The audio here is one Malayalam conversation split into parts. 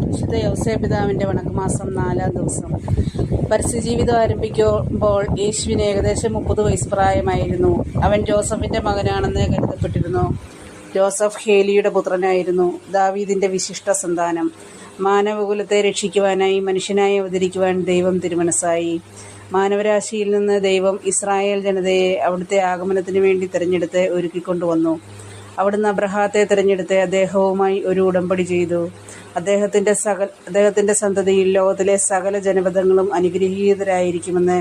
വിശുദ്ധ യൗസേപ്പ് പിതാവിൻ്റെ വണക്കമാസം 4-ാം ദിവസം. പരസ്യജീവിതം ആരംഭിക്കുമ്പോൾ യേശുവിന് ഏകദേശം 30 വയസ്സ് പ്രായമായിരുന്നു. അവൻ ജോസഫിൻ്റെ മകനാണെന്ന് കരുതപ്പെട്ടിരുന്നു. ജോസഫ് ഹേലിയുടെ പുത്രനായിരുന്നു, ദാവീദിൻ്റെ വിശിഷ്ട സന്താനം. മാനവകുലത്തെ രക്ഷിക്കുവാനായി മനുഷ്യനായി അവതരിക്കുവാൻ ദൈവം തിരുമനസ്സായി. മാനവരാശിയിൽ നിന്ന് ദൈവം ഇസ്രായേൽ ജനതയെ അവിടുത്തെ ആഗമനത്തിന് വേണ്ടി തിരഞ്ഞെടുത്ത് ഒരുക്കിക്കൊണ്ടുവന്നു. അവിടുന്ന് അബ്രഹാത്തെ തിരഞ്ഞെടുത്ത് അദ്ദേഹവുമായി ഒരു ഉടമ്പടി ചെയ്തു. അദ്ദേഹത്തിൻ്റെ സന്തതിയിൽ ലോകത്തിലെ സകല ജനപദങ്ങളും അനുഗ്രഹീതരായിരിക്കുമെന്ന്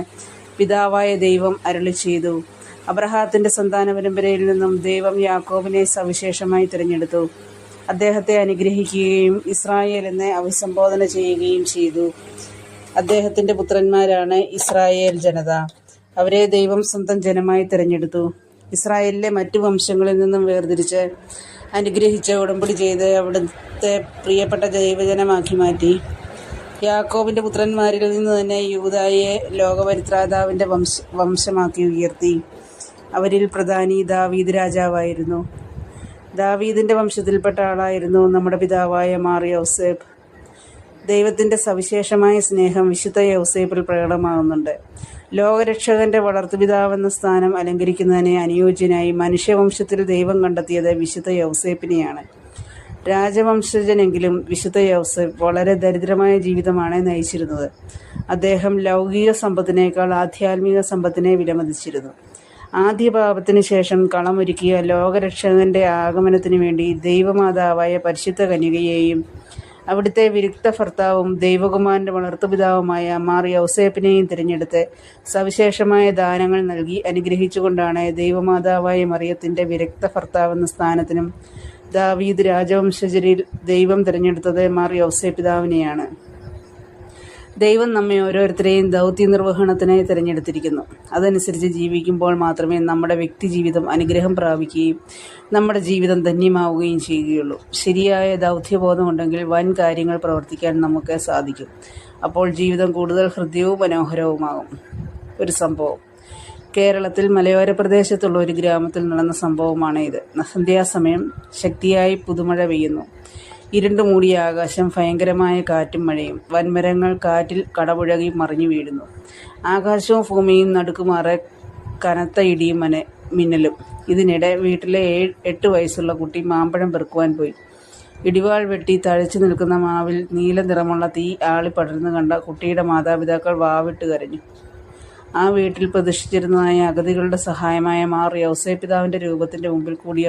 പിതാവായ ദൈവം അരുളി ചെയ്തു. അബ്രഹാത്തിൻ്റെ സന്താന പരമ്പരയിൽ നിന്നും ദൈവം യാക്കോബിനെ സവിശേഷമായി തിരഞ്ഞെടുത്തു. അദ്ദേഹത്തെ അനുഗ്രഹിക്കുകയും ഇസ്രായേൽ എന്ന് അഭിസംബോധന ചെയ്യുകയും ചെയ്തു. അദ്ദേഹത്തിൻ്റെ പുത്രന്മാരാണ് ഇസ്രായേൽ ജനത. അവരെ ദൈവം സ്വന്തം ജനമായി തിരഞ്ഞെടുത്തു. ഇസ്രായേലിലെ മറ്റു വംശങ്ങളിൽ നിന്നും വേർതിരിച്ച് അനുഗ്രഹിച്ച് ഉടമ്പടി ചെയ്ത് അവിടുത്തെ പ്രിയപ്പെട്ട ദൈവജനമാക്കി മാറ്റി. യാക്കോബിൻ്റെ പുത്രന്മാരിൽ നിന്ന് തന്നെ യൂദായെ ലോകപരിത്രാതാവിൻ്റെ വംശമാക്കി ഉയർത്തി. അവരിൽ പ്രധാനി ദാവീദ് രാജാവായിരുന്നു. ദാവീദിൻ്റെ വംശത്തിൽപ്പെട്ട ആളായിരുന്നു നമ്മുടെ പിതാവായ മാർ യൗസേപ്പ്. ദൈവത്തിൻ്റെ സവിശേഷമായ സ്നേഹം വിശുദ്ധ യൗസേപ്പിൽ പ്രകടമാകുന്നുണ്ട്. ലോകരക്ഷകൻ്റെ വളർത്തുപിതാവെന്ന സ്ഥാനം അലങ്കരിക്കുന്നതിന് അനുയോജ്യനായി മനുഷ്യവംശത്തിൽ ദൈവം കണ്ടെത്തിയത് വിശുദ്ധ യൗസേപ്പിനെയാണ്. രാജവംശജനെങ്കിലും വിശുദ്ധ യൗസേപ്പ് വളരെ ദരിദ്രമായ ജീവിതമാണ് നയിച്ചിരുന്നത്. അദ്ദേഹം ലൗകിക സമ്പത്തിനേക്കാൾ ആധ്യാത്മിക സമ്പത്തിനെ വിലമതിച്ചിരുന്നു. ആദ്യ പാപത്തിന് ശേഷം കളമൊരുക്കിയ ലോകരക്ഷകൻ്റെ ആഗമനത്തിനു വേണ്ടി ദൈവമാതാവായ പരിശുദ്ധ കന്യകയെയും അവിടുത്തെ വിരുക്ത ഭർത്താവും ദൈവകുമാരൻ്റെ വളർത്തുപിതാവുമായ മാർ യൗസേപ്പിനെയും തിരഞ്ഞെടുത്ത് സവിശേഷമായ ദാനങ്ങൾ നൽകി അനുഗ്രഹിച്ചുകൊണ്ടാണ് ദൈവമാതാവായ മറിയത്തിൻ്റെ വിരക്ത ഭർത്താവെന്ന സ്ഥാനത്തിനും ദാവീദ് രാജവംശജരിൽ ദൈവം തിരഞ്ഞെടുത്തത് മാർ യൗസേപ്പ് പിതാവിനെയാണ്. ദൈവം നമ്മെ ഓരോരുത്തരെയും ദൗത്യ നിർവഹണത്തിനായി തിരഞ്ഞെടുത്തിരിക്കുന്നു. അതനുസരിച്ച് ജീവിക്കുമ്പോൾ മാത്രമേ നമ്മുടെ വ്യക്തി ജീവിതം അനുഗ്രഹം പ്രാപിക്കുകയും നമ്മുടെ ജീവിതം ധന്യമാവുകയും ചെയ്യുകയുള്ളൂ. ശരിയായ ദൗത്യബോധമുണ്ടെങ്കിൽ വൻ കാര്യങ്ങൾ പ്രവർത്തിക്കാൻ നമുക്ക് സാധിക്കും. അപ്പോൾ ജീവിതം കൂടുതൽ ഹൃദ്യവും മനോഹരവുമാകും. ഒരു സംഭവം കേരളത്തിൽ മലയോര പ്രദേശത്തുള്ള ഒരു ഗ്രാമത്തിൽ നടന്ന സംഭവമാണ് ഇത്. സന്ധ്യാസമയം ശക്തിയായി പുതുമഴ പെയ്യുന്നു. ഇരുണ്ടു മൂടിയ ആകാശം, ഭയങ്കരമായ കാറ്റും മഴയും. വൻമരങ്ങൾ കാറ്റിൽ കടപുഴകി മറിഞ്ഞു വീഴുന്നു. ആകാശവും ഭൂമിയും നടുക്കുമാറെ കനത്ത ഇടിയും മിന്നലും. ഇതിനിടെ വീട്ടിലെ 8 വയസ്സുള്ള കുട്ടി മാമ്പഴം പെറുക്കുവാൻ പോയി. ഇടിവാൾ വെട്ടി തഴച്ചു നിൽക്കുന്ന മാവിൽ നീല നിറമുള്ള തീ ആളിപ്പടർന്നു കണ്ട കുട്ടിയുടെ മാതാപിതാക്കൾ വാവിട്ട് കരഞ്ഞു. ആ വീട്ടിൽ പ്രതിഷ്ഠിച്ചിരുന്നതായ അഗതികളുടെ സഹായമായ മാർ യൗസേപ്പ് പിതാവിൻ്റെ രൂപത്തിൻ്റെ മുമ്പിൽ കൂടി